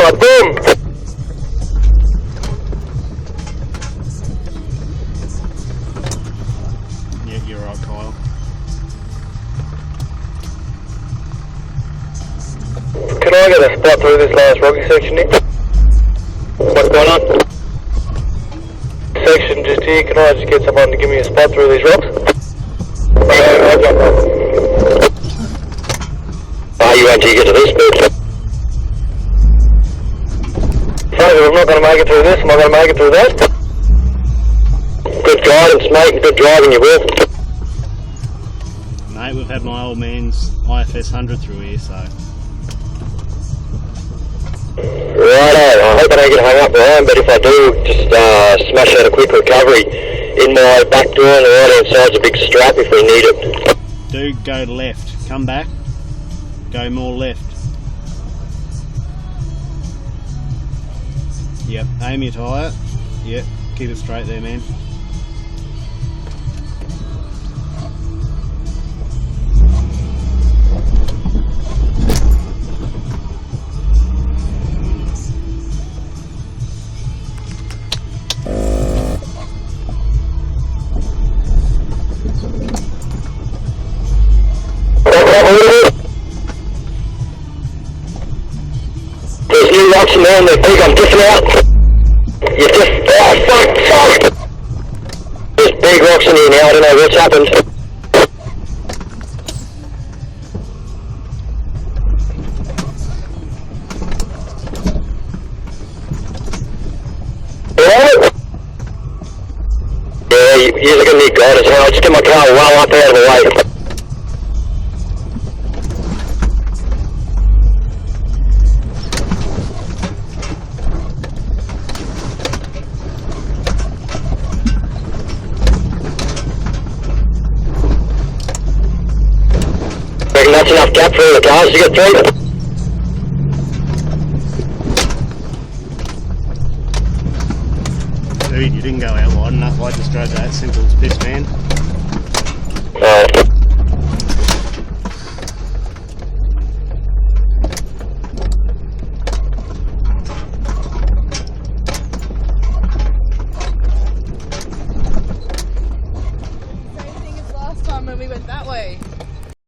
shot, boom! Yeah, you're right, Kyle. Can I get a spot through this last rocky section here? What's going on? Section just here, can I just get someone to give me a spot through these rocks? You wait till you get to this bit. Fraser, I'm not going to make it through this, am I going to make it through that? Good guidance, mate, good driving, you will. Mate, we've had my old man's IFS 100 through here, so... Righto, I hope I don't get hung up behind, but if I do, just smash out a quick recovery in my back door on the right hand side's a big strap if we need it. Do go left, come back, go more left. Yep, aim your tyre, yep, keep it straight there, man. There's new rocks in there and they're big, I'm diffing out. You diff, oh fuck! There's big rocks in here now, I don't know what's happened. Alright? Yeah, you're gonna need guidance, I'll just get my car well up out of the way. That's enough gap for all the cars to get through. Dude, you didn't go out wide enough, I just drove that simple as piss, man.